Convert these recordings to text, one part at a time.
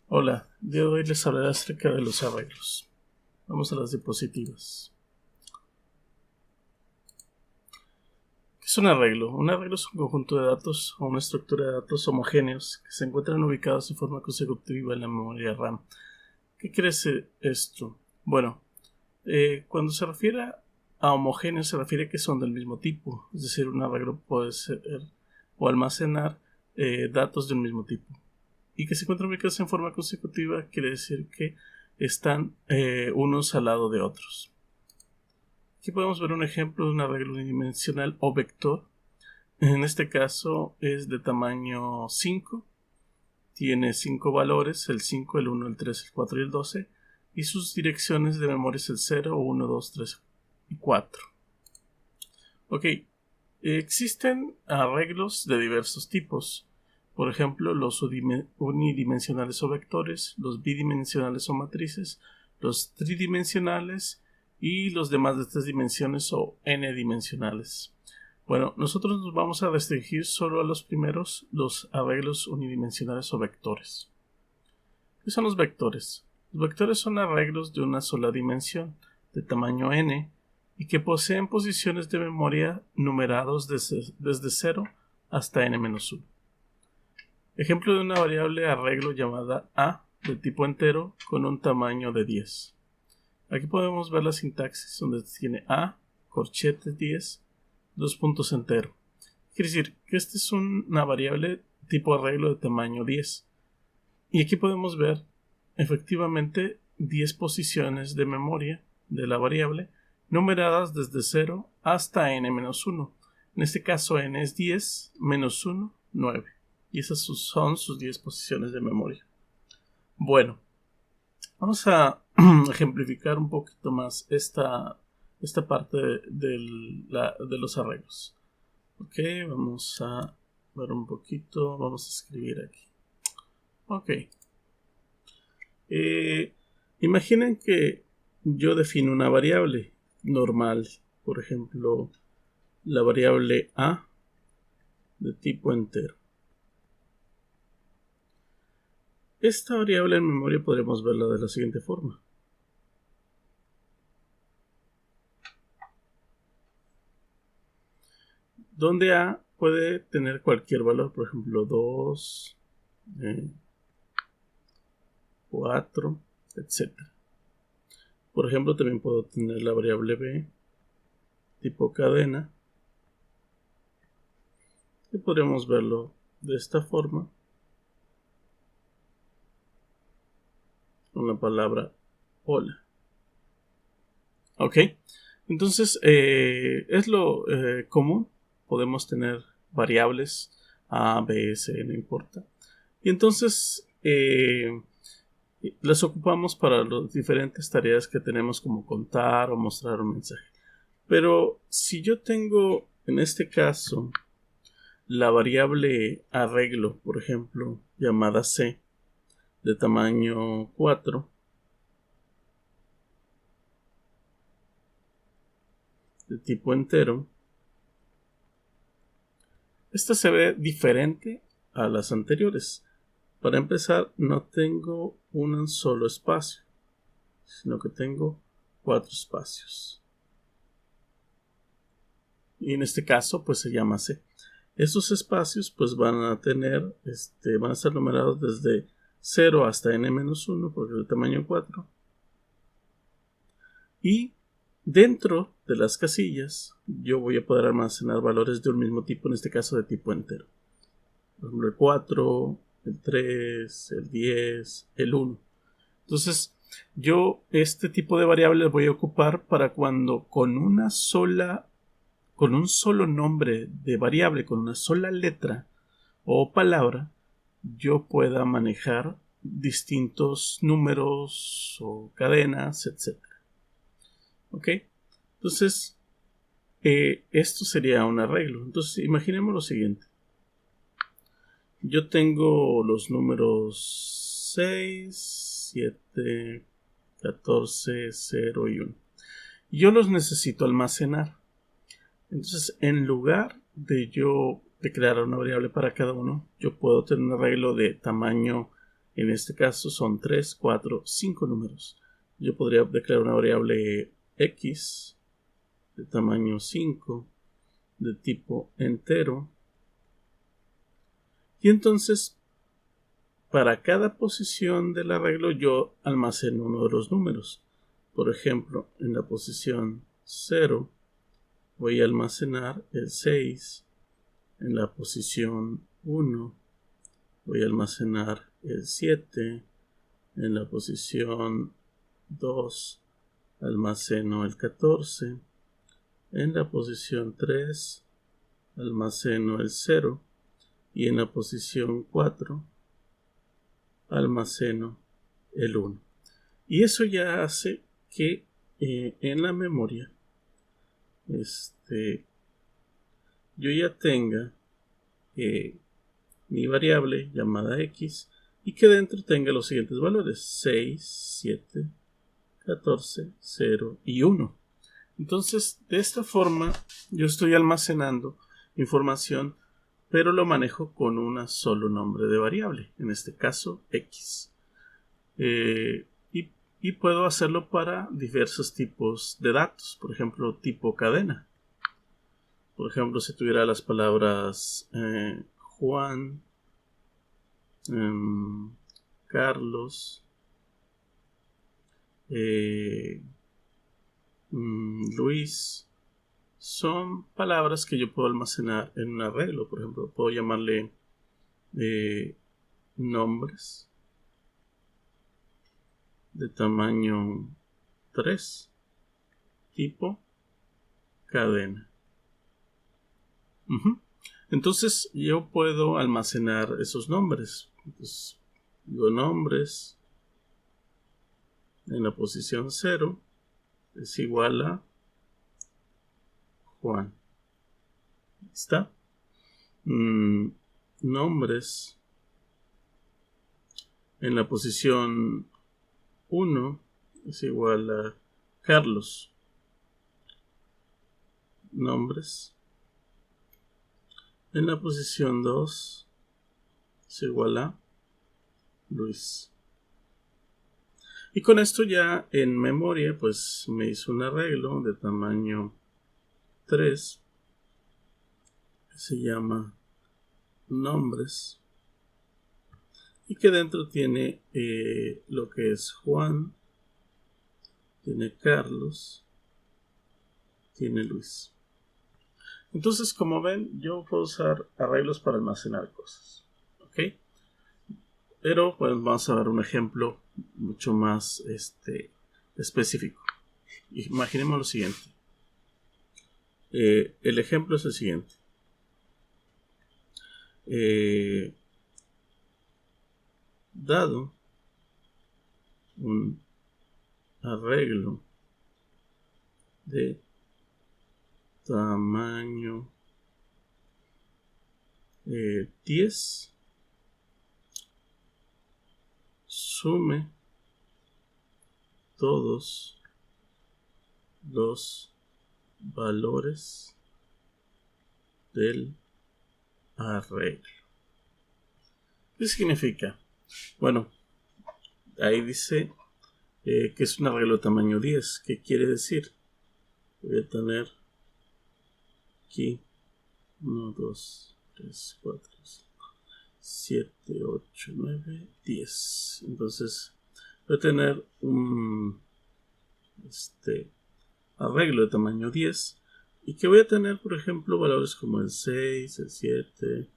Hola, el día de hoy les hablaré acerca de los arreglos. Vamos a las diapositivas. ¿Qué es un arreglo? Un arreglo es un conjunto de datos o una estructura de datos homogéneos que se encuentran ubicados en forma consecutiva en la memoria RAM. ¿Qué quiere decir esto? Bueno, cuando se refiere a homogéneos se refiere a que son del mismo tipo, es decir, un arreglo puede ser o almacenar datos del mismo tipo. Y que se encuentran ubicados en forma consecutiva quiere decir que están unos al lado de otros. Aquí podemos ver un ejemplo de un arreglo unidimensional o vector. En este caso es de tamaño 5. Tiene 5 valores, el 5, el 1, el 3, el 4 y el 12. Y sus direcciones de memoria es el 0, 1, 2, 3 y 4. Ok, existen arreglos de diversos tipos. Por ejemplo, los unidimensionales o vectores, los bidimensionales o matrices, los tridimensionales y los demás de 3 dimensiones o n-dimensionales. Bueno, nosotros nos vamos a restringir solo a los primeros, los arreglos unidimensionales o vectores. ¿Qué son los vectores? Los vectores son arreglos de una sola dimensión, de tamaño n, y que poseen posiciones de memoria numerados desde 0 hasta n-1. Ejemplo de una variable arreglo llamada a de tipo entero con un tamaño de 10. Aquí podemos ver la sintaxis donde tiene a, corchete 10, dos puntos entero. Quiere decir que esta es una variable tipo arreglo de tamaño 10. Y aquí podemos ver efectivamente 10 posiciones de memoria de la variable numeradas desde 0 hasta n-1. En este caso n es 10, menos 1, 9. Y esas son sus 10 posiciones de memoria. Bueno, vamos a ejemplificar un poquito más esta parte de los arreglos. Ok, vamos a ver un poquito, vamos a escribir aquí. Ok. Imaginen que yo defino una variable normal, por ejemplo, la variable a de tipo entero. Esta variable en memoria podremos verla de la siguiente forma. Donde a puede tener cualquier valor, por ejemplo 2, 4, etc. Por ejemplo, también puedo tener la variable b tipo cadena, y podremos verlo de esta forma con la palabra hola. Ok, entonces es lo común. Podemos tener variables a, b, c, no importa. Y entonces las ocupamos para las diferentes tareas que tenemos, como contar o mostrar un mensaje. Pero si yo tengo en este caso la variable arreglo, por ejemplo, llamada c, de tamaño 4, de tipo entero, esta se ve diferente a las anteriores. Para empezar, no tengo un solo espacio, sino que tengo 4 espacios. Y en este caso, pues se llama C. Estos espacios pues van a tener, van a estar numerados desde 0 hasta n-1, porque es de tamaño 4. Y dentro de las casillas, yo voy a poder almacenar valores de un mismo tipo, en este caso de tipo entero. Por ejemplo, el 4, el 3, el 10, el 1. Entonces, yo este tipo de variables voy a ocupar para cuando con un solo nombre de variable, con una sola letra o palabra, yo pueda manejar distintos números o cadenas, etc. ¿Ok? Entonces, esto sería un arreglo. Entonces, imaginemos lo siguiente. Yo tengo los números 6, 7, 14, 0 y 1. Yo los necesito almacenar. Entonces, en lugar de yo crear una variable para cada uno, yo puedo tener un arreglo de tamaño En este caso son 3, 4, 5 números. Yo podría declarar una variable x de tamaño 5 de tipo entero. Y entonces, para cada posición del arreglo yo almaceno uno de los números. Por ejemplo, en la posición 0 voy a almacenar el 6. En la posición 1 voy a almacenar el 7. En la posición 2 almaceno el 14. En la posición 3 almaceno el 0. Y en la posición 4 almaceno el 1. Y eso ya hace que en la memoria yo ya tenga mi variable llamada x y que dentro tenga los siguientes valores: 6, 7, 14, 0 y 1. Entonces, de esta forma yo estoy almacenando información, pero lo manejo con un solo nombre de variable, en este caso x. Y puedo hacerlo para diversos tipos de datos, por ejemplo, tipo cadena. Por ejemplo, si tuviera las palabras Juan, Carlos, Luis, son palabras que yo puedo almacenar en un arreglo. Por ejemplo, puedo llamarle nombres de tamaño 3, tipo cadena. Entonces yo puedo almacenar esos nombres. Entonces, digo nombres en la posición 0 es igual a Juan. Ahí está. Nombres en la posición 1 es igual a Carlos. Nombres en la posición 2 es igual a Luis. Y con esto ya en memoria pues me hizo un arreglo de tamaño 3 que se llama nombres y que dentro tiene lo que es Juan, tiene Carlos, tiene Luis. Entonces, como ven, yo puedo usar arreglos para almacenar cosas, ¿ok? Pero pues, vamos a ver un ejemplo mucho más específico. Imaginemos lo siguiente. El ejemplo es el siguiente. Dado un arreglo de tamaño 10, sume todos los valores del arreglo. ¿Qué significa? Bueno, ahí dice que es un arreglo de tamaño 10. ¿Qué quiere decir? Voy a tener aquí 1, 2, 3, 4, 5, 7, 8, 9, 10. Entonces voy a tener un arreglo de tamaño 10 y que voy a tener, por ejemplo, valores como el 6, el 7,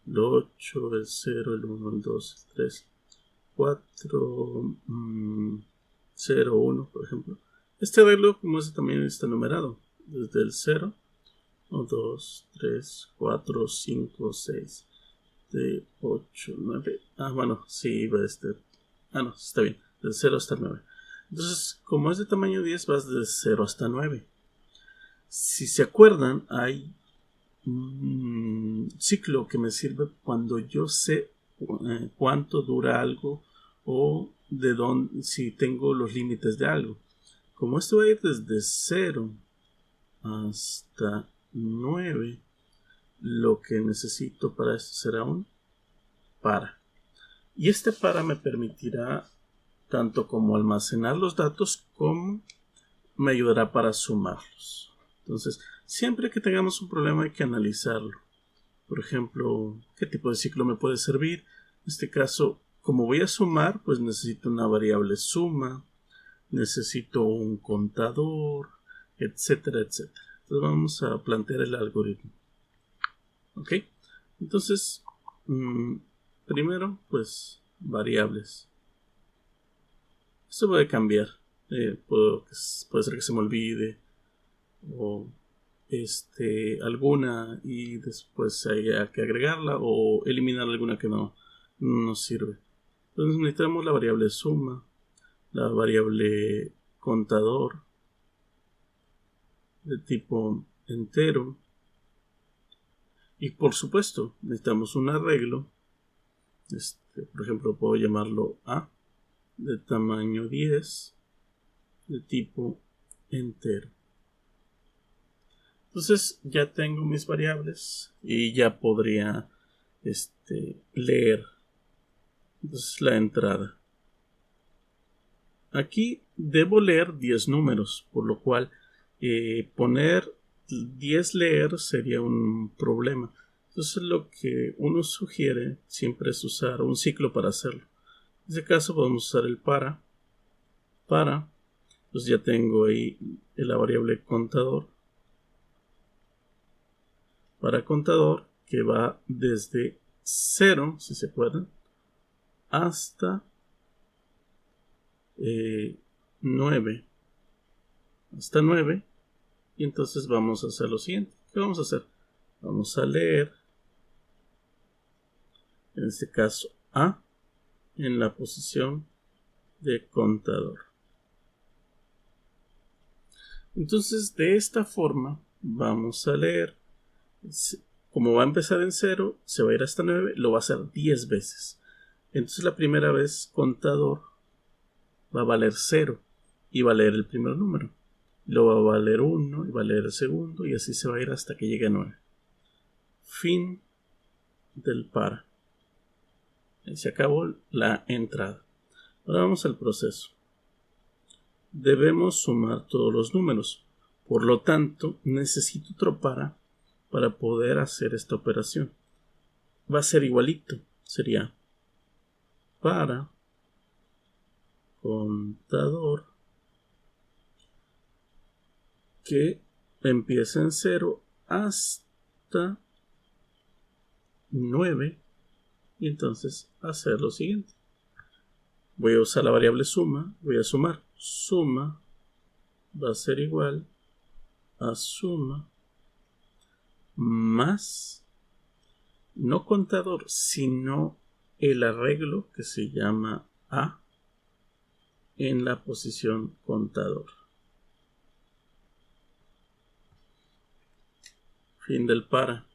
el 8, el 0, el 1, el 2, el 3, 4, 0, 1, por ejemplo. Este arreglo, como ese también está numerado, desde el 0, 1, 2, 3, 4, 5, 6, 7, 8, 9. Bueno, sí, va no, está bien, del 0 hasta el 9. Entonces, como es de tamaño 10, vas de 0 hasta 9. Si se acuerdan, hay un ciclo que me sirve cuando yo sé cuánto dura algo o de dónde, si tengo los límites de algo. Como esto va a ir desde 0 hasta 9, lo que necesito para esto será un para. Y este para me permitirá tanto como almacenar los datos como me ayudará para sumarlos. Entonces, siempre que tengamos un problema hay que analizarlo. Por ejemplo, ¿qué tipo de ciclo me puede servir? En este caso, como voy a sumar, pues necesito una variable suma, necesito un contador, etcétera, etcétera. Entonces vamos a plantear el algoritmo. ¿Ok? Entonces, primero, pues, variables. Esto puede cambiar. Puede ser que se me olvide o alguna y después haya que agregarla o eliminar alguna que no nos sirve. Entonces necesitamos la variable suma, la variable contador de tipo entero y por supuesto necesitamos un arreglo. Por ejemplo, puedo llamarlo A de tamaño 10 de tipo entero. Entonces ya tengo mis variables y ya podría leer entonces la entrada. Aquí debo leer 10 números, por lo cual poner 10 leer sería un problema. Entonces lo que uno sugiere siempre es usar un ciclo para hacerlo. En este caso podemos usar el para. Pues ya tengo ahí la variable contador. Para contador que va desde 0, si se puede, hasta 9. Hasta 9. Y entonces vamos a hacer lo siguiente. ¿Qué vamos a hacer? Vamos a leer, en este caso, A en la posición de contador. Entonces, de esta forma, vamos a leer. Como va a empezar en 0, se va a ir hasta 9, lo va a hacer 10 veces. Entonces, la primera vez, contador va a valer 0 y va a leer el primer número. Luego va a valer 1 y va a leer el segundo y así se va a ir hasta que llegue a 9. Fin del para. Y se acabó la entrada. Ahora vamos al proceso. Debemos sumar todos los números. Por lo tanto, necesito otro para poder hacer esta operación. Va a ser igualito. Sería para contador que empieza en 0 hasta 9 y entonces hacer lo siguiente. Voy a usar la variable suma, voy a sumar. Suma va a ser igual a suma más, no contador, sino el arreglo que se llama A en la posición contador. Fin del para.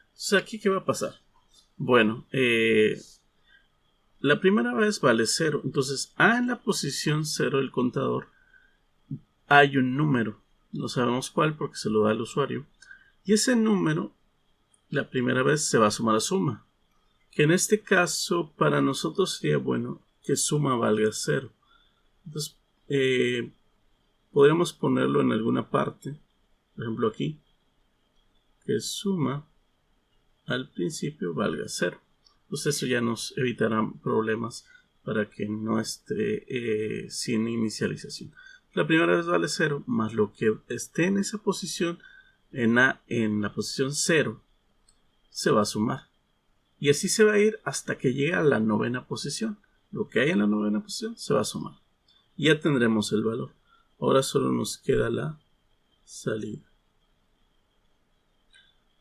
Entonces, ¿aquí qué va a pasar? Bueno, la primera vez vale 0. Entonces, A en la posición 0 del contador hay un número. No sabemos cuál porque se lo da al usuario. Y ese número, la primera vez se va a sumar a suma. Que en este caso, para nosotros sería bueno que suma valga 0. Entonces, podríamos ponerlo en alguna parte. Por ejemplo, aquí. Que suma al principio valga 0. Entonces eso ya nos evitará problemas para que no esté sin inicialización. La primera vez vale 0 más lo que esté en esa posición en la posición 0 se va a sumar. Y así se va a ir hasta que llegue a la novena posición. Lo que hay en la novena posición se va a sumar. Y ya tendremos el valor. Ahora solo nos queda la salida.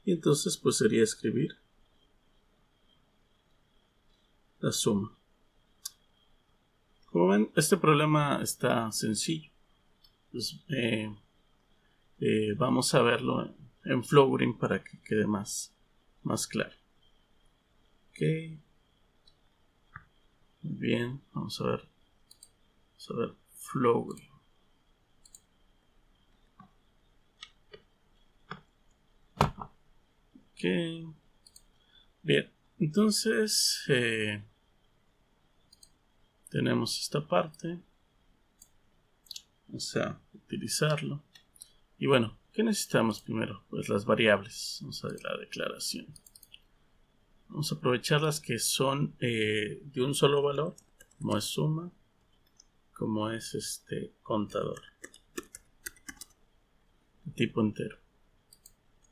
Y entonces pues sería escribir la suma. Como ven, este problema está sencillo. Pues, vamos a verlo en Flowgreen para que quede más claro. Ok. Muy bien, vamos a ver Flowgreen. Ok. Bien, entonces tenemos esta parte. Vamos a utilizarlo. Y bueno, ¿qué necesitamos primero? Pues las variables. Vamos a ver la declaración. Vamos a aprovechar las que son de un solo valor, como es suma, como es contador, de tipo entero.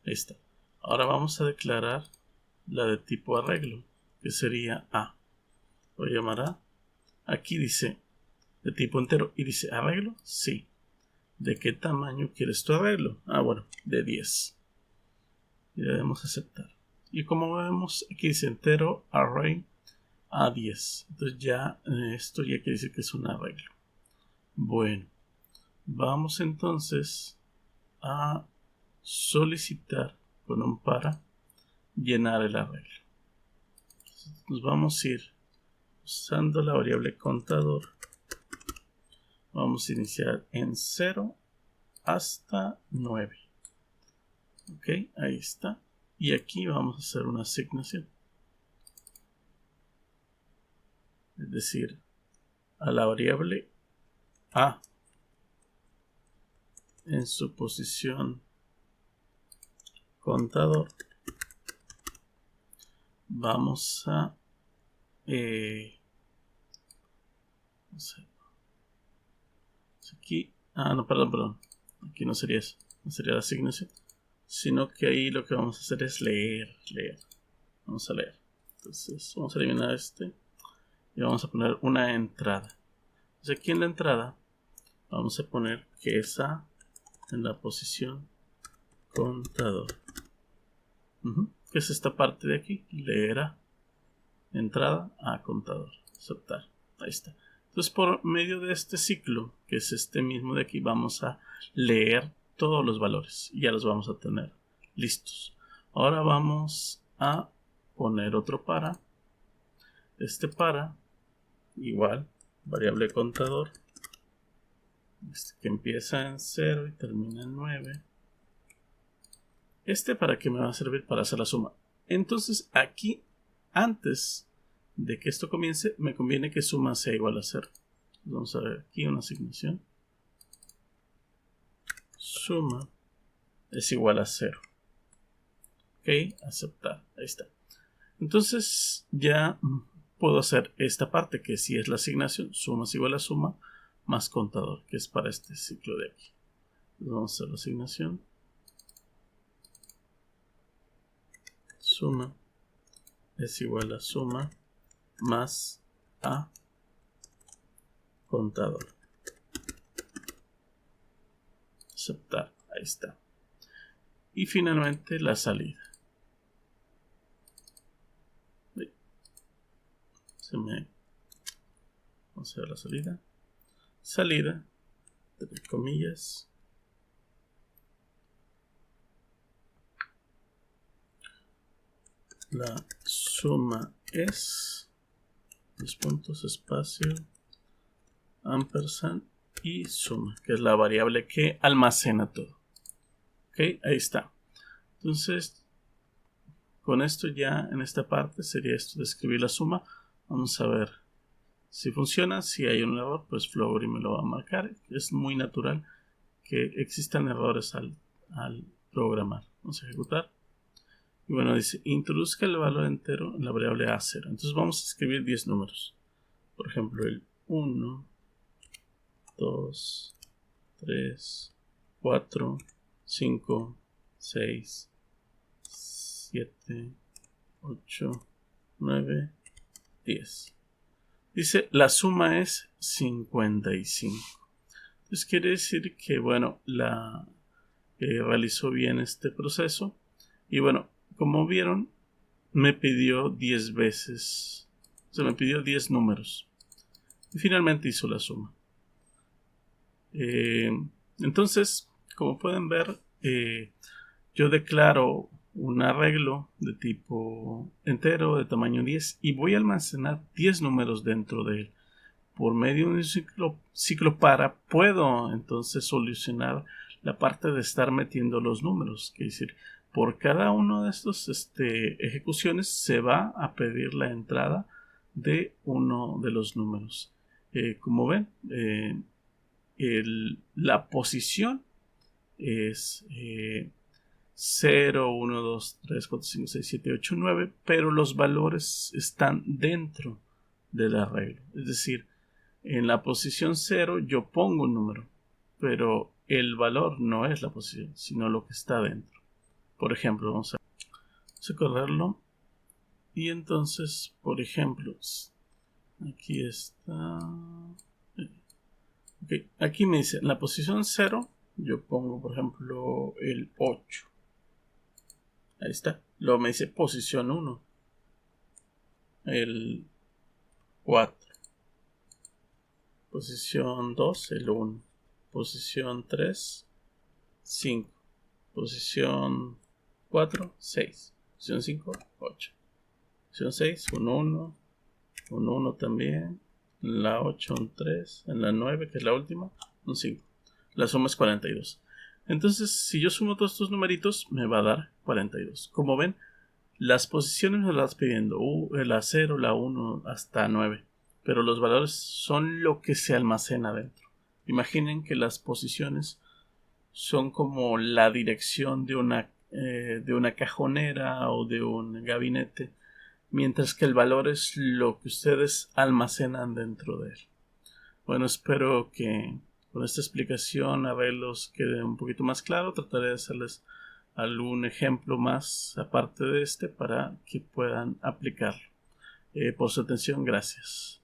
Ahí está. Ahora vamos a declarar la de tipo arreglo, que sería A. Lo llamará. Aquí dice de tipo entero y dice arreglo, sí. ¿De qué tamaño quieres tu arreglo? Ah, bueno, de 10. Y le debemos aceptar. Y como vemos, aquí dice entero array a 10. Entonces ya esto ya quiere decir que es un arreglo. Bueno, vamos entonces a solicitar con un para llenar el arreglo. Entonces, nos vamos a ir usando la variable contador. Vamos a iniciar en 0 hasta 9. Ok, ahí está. Y aquí vamos a hacer una asignación. Es decir, a la variable A en su posición contador vamos a aquí, no, perdón, aquí no sería eso, no sería la asignación, sino que ahí lo que vamos a hacer es leer, vamos a leer. Entonces vamos a eliminar este y vamos a poner una entrada. Entonces aquí en la entrada vamos a poner que es A en la posición contador. ¿Qué es esta parte de aquí? Leerá. Entrada a contador. Aceptar. Ahí está. Entonces por medio de este ciclo, que es este mismo de aquí, vamos a leer todos los valores. Y ya los vamos a tener listos. Ahora vamos a poner otro para. Este para, igual, variable contador. Que empieza en 0 y termina en 9. ¿Para qué me va a servir? Para hacer la suma. Entonces aquí, antes de que esto comience, me conviene que suma sea igual a 0. Vamos a ver aquí una asignación. Suma es igual a 0. Ok, aceptar. Ahí está. Entonces ya puedo hacer esta parte, que si es la asignación, suma es igual a suma más contador, que es para este ciclo de aquí. Entonces vamos a hacer la asignación. Suma es igual a suma más a contador. Aceptar. Ahí está. Y finalmente la salida. Vamos a ver la salida. Salida, entre comillas. La suma es, 2 puntos, espacio, ampersand y suma, que es la variable que almacena todo. Ok, ahí está. Entonces, con esto ya en esta parte sería esto de escribir la suma. Vamos a ver si funciona. Si hay un error, pues Flowery me lo va a marcar. Es muy natural que existan errores al programar. Vamos a ejecutar. Y bueno, dice, introduzca el valor entero en la variable A0. Entonces vamos a escribir 10 números. Por ejemplo, el 1, 2, 3, 4, 5, 6, 7, 8, 9, 10. Dice, la suma es 55. Entonces quiere decir que, bueno, realizó bien este proceso. Y bueno, como vieron, me pidió 10 veces. O sea, me pidió 10 números. Y finalmente hizo la suma. Entonces, como pueden ver, yo declaro un arreglo de tipo entero de tamaño 10 y voy a almacenar 10 números dentro de él. Por medio de un ciclo para, puedo entonces solucionar la parte de estar metiendo los números. Es decir, por cada uno de estos ejecuciones se va a pedir la entrada de uno de los números. Como ven, la posición es 0, 1, 2, 3, 4, 5, 6, 7, 8, 9, pero los valores están dentro del arreglo. Es decir, en la posición 0 yo pongo un número, pero el valor no es la posición, sino lo que está dentro. Por ejemplo, vamos a correrlo. Y entonces, por ejemplo, aquí está. Okay, aquí me dice, en la posición 0, yo pongo, por ejemplo, el 8. Ahí está. Luego me dice posición 1. El 4. Posición 2, el 1. Posición 3, 5. Posición 4, 6. Posición 5, 8. Posición 6, 1, 1. 1, 1 también. En la 8, un 3. En la 9, que es la última, un 5. La suma es 42. Entonces, si yo sumo todos estos numeritos, me va a dar 42. Como ven, las posiciones me las pidiendo. La 0, la 1, hasta 9. Pero los valores son lo que se almacena dentro. Imaginen que las posiciones son como la dirección de una cajonera o de un gabinete, mientras que el valor es lo que ustedes almacenan dentro de él. Bueno, espero que con esta explicación arreglos quede un poquito más claro. Trataré de hacerles algún ejemplo más aparte de para que puedan aplicarlo. Por su atención, gracias.